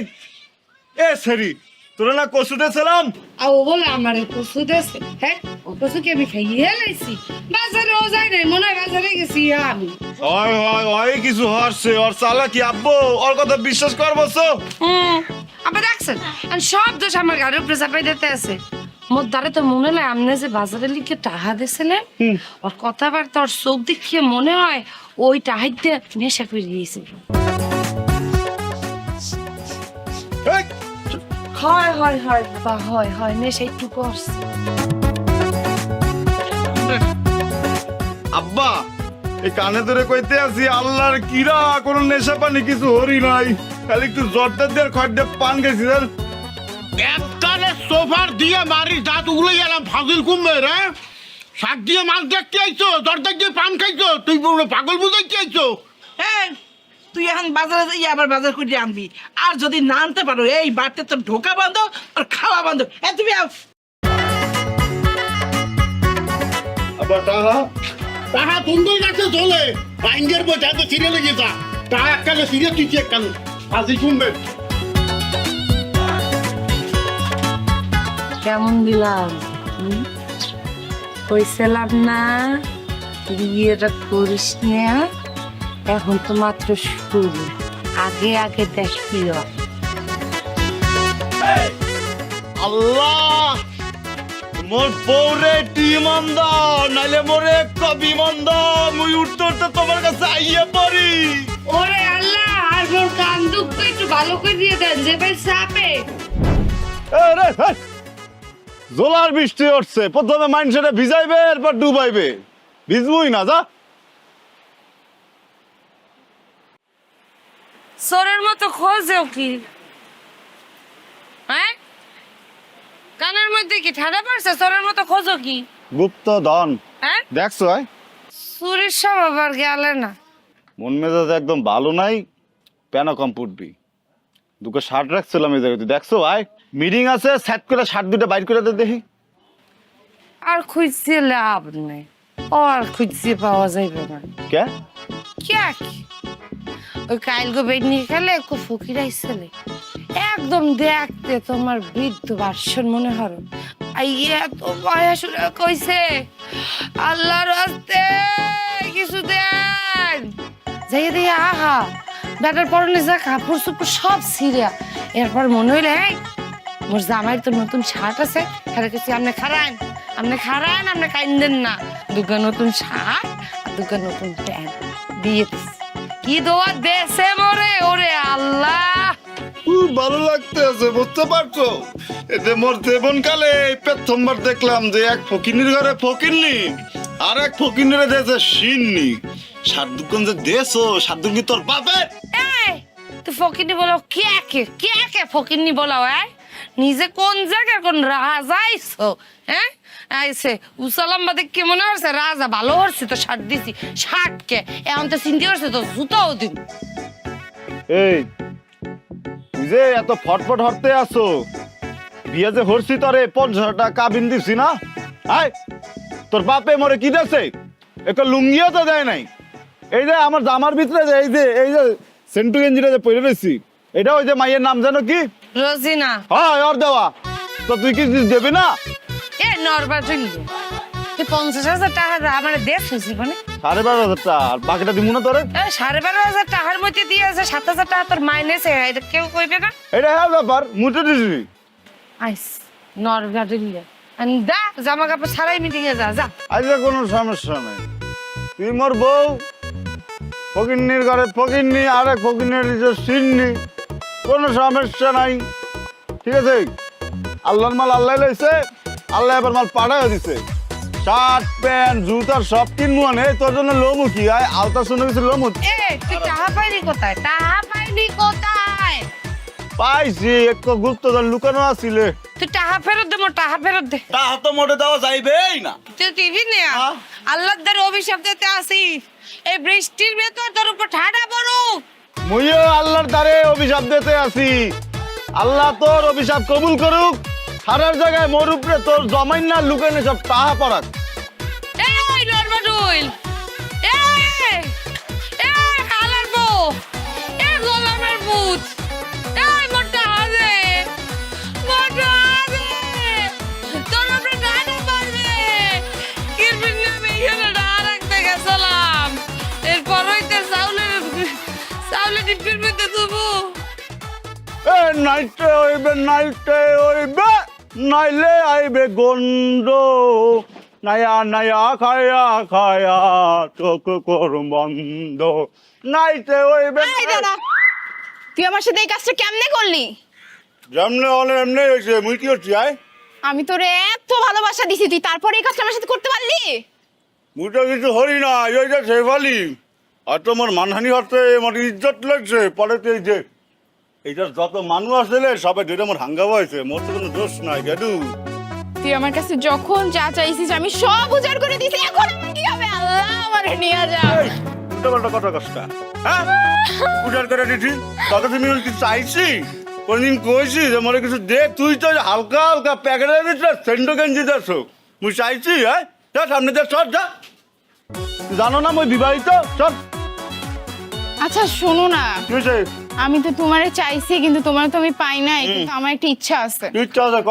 এ সেরি তোরা না কসু দিয়েছিলাম আর ও বলে আমার কসু দেছে হ্যাঁ ও কসুকে আমি খাইয়ে লাইছি বাজারে ও যায় নাই মনে হয় বাজারে গেছি আমি হয় হয় হয় কিছু হচ্ছে ওর চালা কি আব্বু ওর কথা বিশ্বাস করবো তো আবার দেখছেন আর সব দোষ আমার গাড়ির উপরে চাপাই দিতে আছে মোর দ্বারে তো মনে হয় আপনি যে বাজারে লিখে টাহা দিয়েছিলেন ওর কথাবার্তা ওর চোখ দেখিয়ে মনে হয় ওই টাহাইতে নেশা করে দিয়েছে হয় হয় হয় বা হয় হয় নেশা একটু করছে আব্বা এই কানে ধরে কইতে আছি আল্লাহর কিরা কোনো নেশা পানি কিছু হরি নাই খালি একটু জর্দার দিয়ে খড় দিয়ে পান গেছি জান একবারে সোফার দিয়ে মারি দাঁত উগলে গেলাম ফাজিল কুমবে রে শাক দিয়ে মাছ দেখতে আইছো দরজা দিয়ে পান খাইছো তুই পাগল বুঝাইতে আইছো এই তুই এখন বাজারে যাই আবার বাজার করে আনবি আর যদি না আনতে পারো এই বাড়িতে তোর ঢোকা বন্ধ আর খাওয়া বন্ধ তুমি আব্বা টাহা তাহা তুন্দর গাছে চলে বাইন্ডের বই যাতে ছিঁড়ে লেগে যা তা এককালে ছিঁড়ে তুই এককালে ফাজিল কুমবে কেমন দিলাম কইছিলাম না বিয়েটা করিস না এখন তো মাত্র শুরু আগে আগে দেখিও আল্লাহ মোর বউরে টিমান দাও নাইলে মোরে কবি মন দাও মুই উঠতে উঠতে তোমার কাছে আইয়া পড়ি ওরে আল্লাহ আর মোর কান দুঃখ একটু ভালো করে দিয়ে দেন যে ভাই চাপে জোলার বৃষ্টি উঠছে প্রথমে মানুষেরা ভিজাইবে এরপর ডুবাইবে ভিজবই না যা সোরের মতো খোঁজেও কি হ্যাঁ কানের মধ্যে কি ঠাডা পড়ছে সোরের মতো খোঁজো কি গুপ্ত ধন হ্যাঁ দেখছো চুরির স্বভাব আর গেলে না মন মেজাজ একদম ভালো নাই পেনা কম ফুটবি দুটো শার্ট রাখছিলাম এই জায়গায় দেখছো ভাই মিটিং আছে সেট করে শার্ট দুটো বাইর করে দে দেখি আর খুঁজছে লাভ নেই ও আর খুঁজছে পাওয়া যাইবে না কে কি ওই কাইলগো বেডনি খেলে একটু ফকির আইসলে একদম দেখতে তোমার বৃদ্ধ ভার্সন মনে হলো আইয়া তো বয়স কইছে আল্লাহর রাস্তে কিছু দেন যাই দিয়ে আহা বেটার পরনে যা কাপড় চোপড় সব ছিঁড়া এরপর মনে হইলে এই মোর জামাইয়ের তো নতুন শার্ট আছে তাহলে কিছু আপনি খারান আপনি কাইন্দেন না দুগা নতুন শার্ট আর দুগা নতুন প্যান্ট দিয়ে কি দোয়া দেশে মরে ওরে আল্লাহ খুব ভালো লাগতে আছে, বুঝতে পারছো? এতে মোর জীবনকালে এই প্রথমবার দেখলাম যে এক ফকিনির ঘরে ফকিরনি আর এক ফকিনের দেশে সিন্নি। সাধুকন যে দেশো, সাধু কি তোর বাপের? এই তুই ফকিনি বলো কে ফকিনি বলো? নিজে কোন জায়গায় কোন রাজা আইছো? হ্যাঁ আইসে উসালাম্বাদে কি মনে হচ্ছে রাজা ভালো হচ্ছে তো শার্ট দিছি, শার্ট কে এখন তো চিন্তা করছে তো জুতাও দিন। এই তুই যে এত ফটফট হরতে আসো, বিয়ে যে হরছি তোরে 50 টাকা কাবিন দিছি না? আয় তোর বাপে মরে কি দেছে? একটা লুঙ্গিও তো দেয় নাই। এই যে আমার জামার ভিতরে যে এই যে সেন্টু গেঞ্জিটা যে পরে রয়েছি, এটা ওই যে মাইয়ের নাম জানো কি? রোজিনা। হ্যাঁ ওর দেওয়া। তো তুই কি দেবে না? এ নরবা চলি তুই 50,000 টাকা আমার দেশ হয়েছি মানে 12,500 টাকা, আর বাকিটা দিব না তোরে? 12,500 টাকার মধ্যে দিয়ে আছে 7,000 টাকা তোর মাইনেছে, এটা কেউ কইবে না? এটা হ্যাঁ ব্যাপার, মুটে দিছি। আইস নরবা চলি দা জামা কাপড় ছাড়াই মিটিং এ যা। আজকে কোনো সমস্যা নাই। তুই মোর বউ, ফকিন্নির ঘরে ফকিন্নি, আরেক ফকিন্নির সিন্নি, কোনো সমস্যা নাই। ঠিক আছে? আল্লাহর মাল আল্লাহ লইছে, আল্লাহ এবার মাল পাঠায় দিছে। শার্ট প্যান্ট জুতার সব কিনবো নে, তোর জন্য লোমু কি আয় আলতা শুনে গেছে লোমু। এ তুই টাকা পাইলি কোথায়? টাকা পাইলি কোথায়? পাইছি, একটু গুপ্ত লুকানো আসিলে। তুই টাকা ফেরত দে, মোর টাকা ফেরত দে। তা তো মোটে দেওয়া যাইবেই না। তুই টিভি নে আল্লাহর দ্বারা অভিশাপ দিতে আসি, এই বৃষ্টির ভেতর তোর উপর ঠাডা পড়ুক। মুইও আল্লাহর দ্বারে অভিশাপ দিতে আসি, আল্লাহ তোর অভিশাপ কবুল করুক। হারার জায়গায় মোর উপরে তোর জমাইন না লুকাইনে সব টাহা পড়াক। এই নরমাডুইল, এই হালার বউ, এই গোলামের ভূত, এই মোটা হাজে তোর উপরে ঠাডা পড়বে। কিরবিন নামে এখানে ডাহা রাখতে গেছিলাম, এরপর হইতে চাউলের ডিপের মধ্যে দেবো। এ নাইটে হইবে নাইলে আইবে গন্ড, নায়া নায়া খায়া খায়া চোখ করুম বন্ধ। নাইটে হইবে এই দাদা, তুই আমার সাথে এই কাজটা কেমনে করলি? যেমনে হলে এমনি হয়েছে, মুই কি হচ্ছি আয়? আমি তোরে এত ভালোবাসা দিছি, তুই তারপরে এই কাজটা আমার সাথে করতে পারলি? মুই তো কিছু হরি না, এই যে শেফালি আর তোমার মানহানি হচ্ছে, আমার ইজ্জত লাগছে। পরে তো এই যে এইটার যত মানুষ আসলে সবাই ধরে আমার হাঙ্গামা হয়েছে, মোর তো কোনো দোষ নাই গেডু। তুই আমার কাছে যখন যা চাইছিস আমি সব উজাড় করে দিছি, এখন আমার কি হবে? আল্লাহ আমারে নিয়ে যা। উল্টা পাল্টা কথা কষ্ট, হ্যাঁ উজাড় করে দিছি। তবে তুমি কিছু চাইছি, কোনদিন কইছি যে মনে কিছু দে? তুই তো হালকা হালকা প্যাকেটের ভিতরে সেন্ডো গেঞ্জি দেছ, মুই চাইছি? হ্যাঁ যা সামনে যা, সর যা। জানো না মই বিবাহিত, সব। আচ্ছা শোনো না, কি হয়েছে? আমি তো তোমারে চাইছি কিন্তু তোমার তো আমি পাই নাই, কিন্তু আমার একটা ইচ্ছা আছে। ইচ্ছা আছে ক।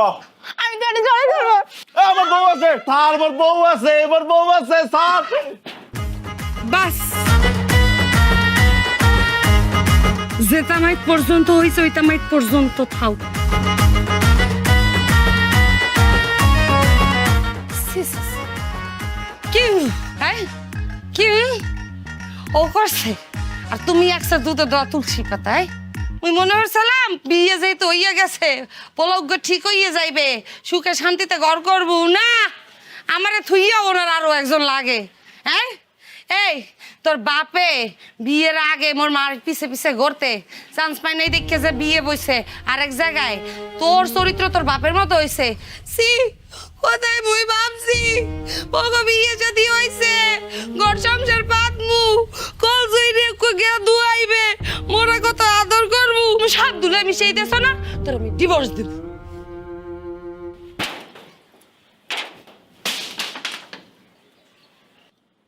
আমি তো এটা জড়াই ধরবো। আমার বউ আছে, তার আমার বউ আছে, এবার বউ আছে, সার। বাস যেটা মাইট পর্যন্ত হইছে ওইটা মাইট পর্যন্ত থাও। কি হ্যাঁ কি ও করছে? আর তুমি একসাথে দুধে দেওয়া তুলসী পাতায় ওই মনে হচ্ছিলাম বিয়ে যেহেতু হইয়া গেছে, পলজ্ঞ ঠিক হইয়া যাইবে, সুখে শান্তিতে ঘর করবো না। আমারে থুইয়া ওনার আরো একজন লাগে। হ্যাঁ এই তোর বাপে বিয়ের আগে মোর মার পিছে পিছে ঘুরতে চান্স পাই নাই দেখে যে বিয়ে বইছে আরেক জায়গায়। তোর চরিত্র তোর বাপের মতো হইছে। সি কোথায় মুই ভাবছি ওগো বিয়ে যদি হইছে ঘর সংসার পাতমু, কল জইরে গিয়া দুয়াইবে, মোরা কত আদর করবো, সাত দুলে মিশাই দেছ না, তোর আমি ডিভোর্স দিব।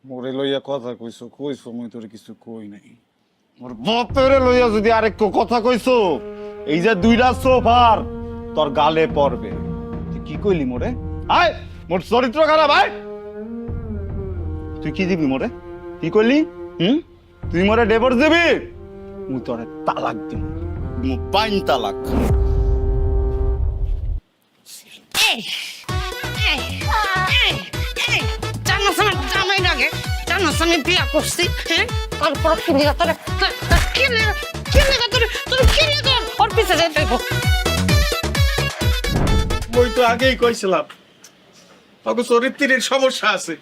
মোরে লইয়া কথা কইছো মুই তোরে কিছু কই নাই। মোর বাপেরে লইয়া যদি আরেক কথা কইছো, এই যে দুইটা সোফার তোর গালে পড়বে। তুই কি কইলি মোরে? আয় মোর চরিত্র খারাপ। আয় তুই কি দিবি মোরে? কি কইলি? তুই মোরে ডিভোর্স দিবি? মুই তোরে তালাক দিব, পাইন তালাক। জামাই লাগে জানো আমি বিয়া করছি, হ্যাঁ তারপর কি ওর পিছে যেতে হইব। ওই তো আগেই কইছিলাম ওকে চরিত্রের সমস্যা আছে,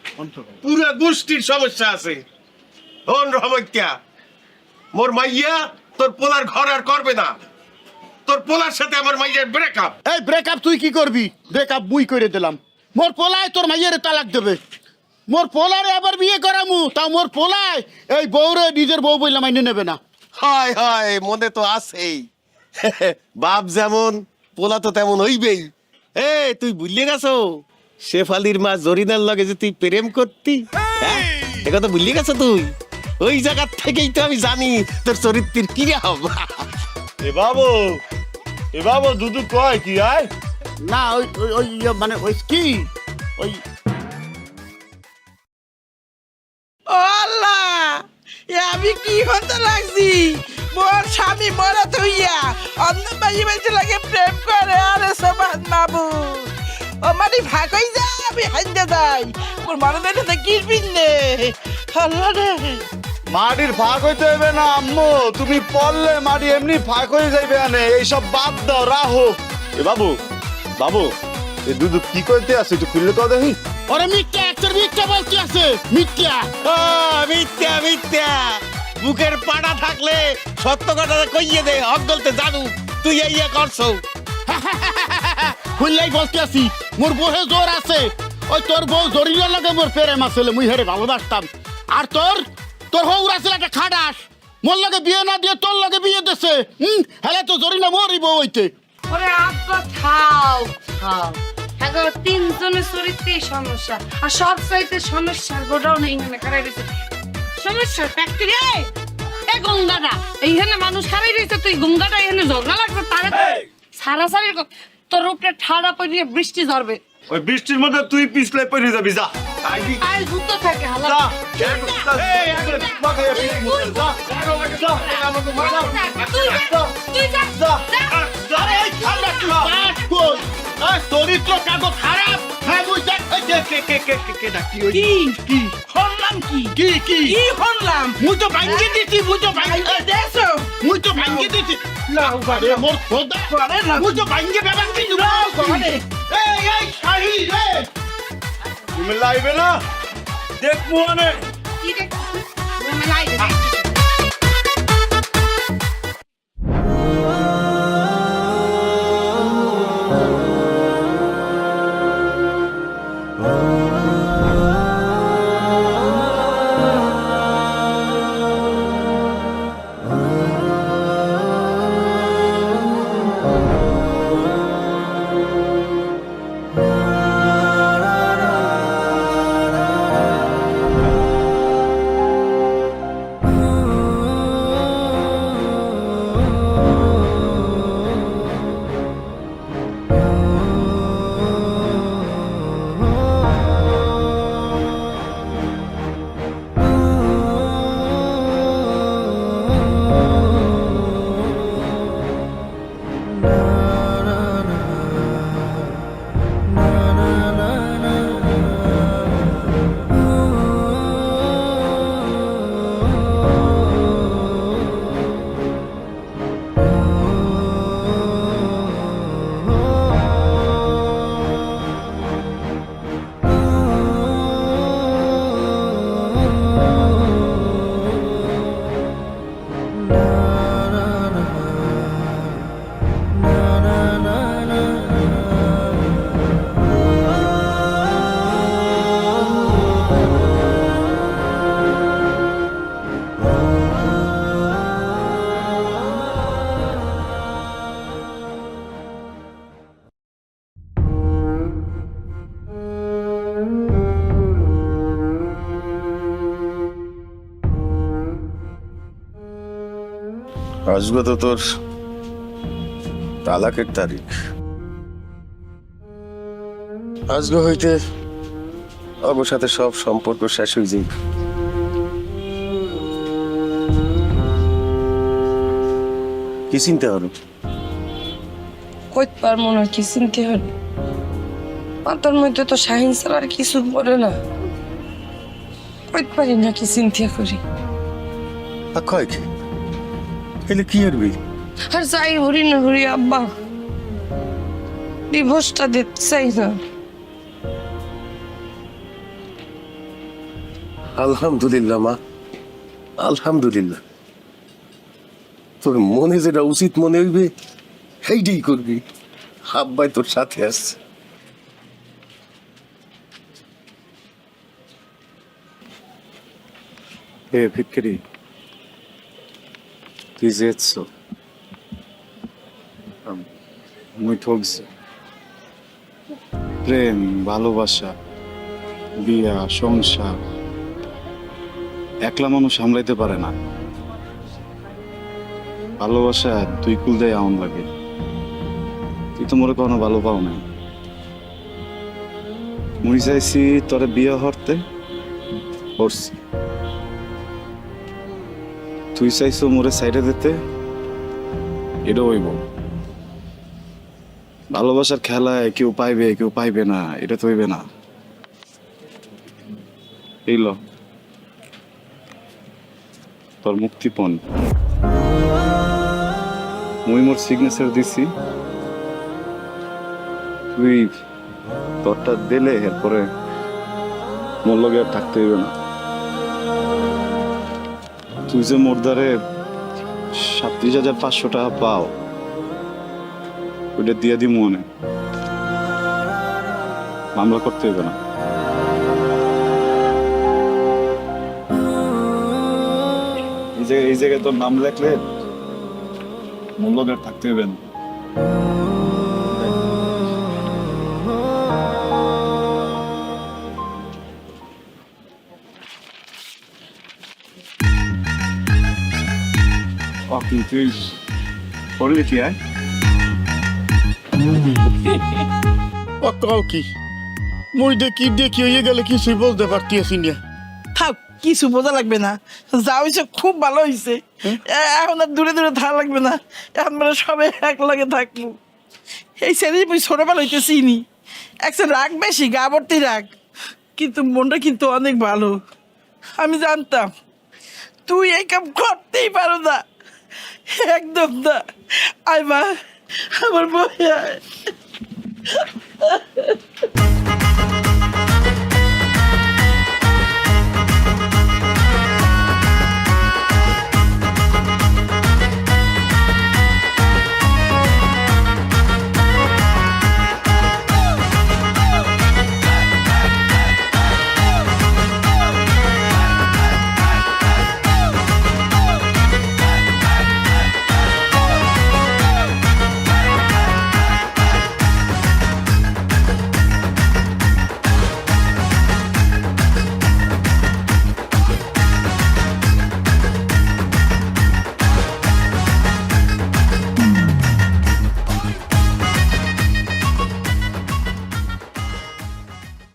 পুরা গোষ্ঠীর সমস্যা আছে। হন রহমত্যা, মোর মাইয়া তোর পোলার ঘর আর করবে না, তোর পোলার সাথে আমার মাইয়ার ব্রেকআপ। এই ব্রেকআপ তুই কি করবি? ব্রেকআপ মুই করে দিলাম। মোর পোলায় তোর মাইয়ারে তালাক দেবে। মোর পোলারে আবার বিয়ে করামু, তাও মোর পোলায় এই বউরে নিজের বউ বইলা মাইনে নেবে না। হয় হয়, মনে তো আছেই। বাপ যেমন পোলা তো তেমন হইবেই। এ তুই ভুলিয়ে গেছো শেফালির মা জরিনার লগে যে তুই প্রেম করতি, হ্যাঁ একথা ভুলিয়ে গেছো তুই? ওই জায়গা থেকেই তো আমি জানি তোর চরিত্রের কি হবে। এ বাবু দুদু কয় কি আয়? না ওই ওই ওই মানে ওই কি ওই ও আল্লাহ, এ আমি কি হতে লাগছি? মোর স্বামী মরা থইয়া অন্য মাইয়ে মাইতে লাগে প্রেম করে। আরে সমান বাবু, ও মানে ভাগ হই যা, আমি হাইন্দা যাই। মোর মনে দেখে কিরবিন নে। আল্লাহ রে, মাটির ফাঁক হইতে হবে না আম্মু, তুমি পড়লে মাটি এমনি ফাঁক হয়ে যাইবে। আনে এইসব বাদ দাও, রাহো। এ বাবু এ দুধ কি করতে আছে একটু খুললে তো দেখি। ওরে মিথ্যা, একটা মিথ্যা বলতে আছে, মিথ্যা। ও মিথ্যা মিথ্যা, বুকের পাড়া থাকলে সত্য কথা কইয়ে দে, হক বলতে জানু তুই ইয়া করছো। খুললেই বলতে আছি মোর বউহে জোর আছে। ওই তোর বউ জরিনার লগে মোর প্রেম আসলে, মুই হেরে ভালোবাসতাম। আর তোর হৌর আসলে একটা খাটাস, মোর লগে বিয়ে না দিয়ে তোর লগে বিয়ে দিছে। হেলে তো জরিনা মোরই বউ হইতে। ওরে আব্বা থাও থাও, এখন তিনজনের চরিত্রেই সমস্যা, আর সব চাইতে সমস্যা গোডাউন এইখানে খারাই রয়েছে। সমস্যা ফ্যাক্টরি এ গঙ্গাটা এইখানে মানুষ খারাই রয়েছে, তুই গঙ্গাটা এখানে ঝগড়া লাগবে তারা সারা সারি তোর উপরে ঠাড়া পড়িয়ে বৃষ্টি ঝরবে। ওই বৃষ্টির মধ্যে তুই পিছলে পড়ে যাবি, যা। আর জুত থাকে হালা যা। তুই যা যা। আরে এই ঠান্ডা কি বাস কই? এই চরিত্র কাগো খারাপ। হ্যাঁ মুই দেখ কে ডাকি ওই কি কি হরলাম? কি কি কি কি হরলাম? মুই তো ভাঙ্গি দিছি, মুই তো ভাঙ্গি দেখছো? দিছি। লাউ বাড়ে মোর খোদা, করে না। মুই তো ভাঙ্গি বেবান দিছি। লাউ করে। এই শাহি রে, তুমি লাইবে না দেখবো আনে। কি দেখছিস? আমি লাইবে আজকে তো তোর তালাকের তারিখ। আজকে হইতে আমার সাথে সব সম্পর্ক শেষ হয়ে যাবে। কি চিন্তা হবে? কইতে পারবো না কি চিনতে হল। মাথার মধ্যে তো শাহিন ছাড়া আর কিছু পড়ে না, কইতে পারি না কি চিন্তা করি। কয় কি এলে কি করবি? আর যাই হরি না হরি আব্বা, ডিভোর্সটা দিতে চাই না। আলহামদুলিল্লাহ মা, আলহামদুলিল্লাহ। তোর মনে যেটা উচিত মনে হইবে সেইটাই করবি। আব্বাই তোর সাথে আসছে। হে ফিটকিরি, তুই যেছ মুই ঠকছি। প্রেম, ভালোবাসা, বিয়া, সংসার একলা মানুষ সামলাইতে পারে না। ভালোবাসা তুই কুল দেয় আমন লাগে। তুই তো মোরে কখনো ভালো পাও না। মুই চাইছি তোরে বিয়ে হরতে, করছি। তুই চাইছো মোরে সাইডে দিতে, এটা হইব। ভালোবাসার খেলায় কেউ পাইবে কেউ পাইবে না, এটা তো হইবে না। এই ল তোর মুক্তিপণ। মুই মোর সিগনেচার দিছি, তুই তোরটা দিলে এরপরে মোর লগে আর থাকতে হইবে না। তুই যে মোর দ্বারে 37,500 টাকা পাও, ওইটা দিয়ে দি মনে মামলা করতে হইবে না। এই জায়গায় তোর নাম লেখলে মোর লগে আর থাকতে হইবে না। তুই পড়লি কি আয়? কও কি মুই দেখি হয়ে গেলে কিছুই বলতে পারতেছি না। থাক, কিছু বোঝা লাগবে না, যা হয়েছে খুব ভালো হয়েছে। এখন আর দূরে দূরে থাকা লাগবে না, এখন মানে সবাই এক লগে থাকবো। এই ছেলে মুই ছোটবেলা হইতে চিনি, একজন রাগ বেশি, গা ভর্তি রাগ, কিন্তু মনটা কিন্তু অনেক ভালো। আমি জানতাম তুই এই কাম করতেই পারো না, একদম না। আয় মা, আমার বই আয়।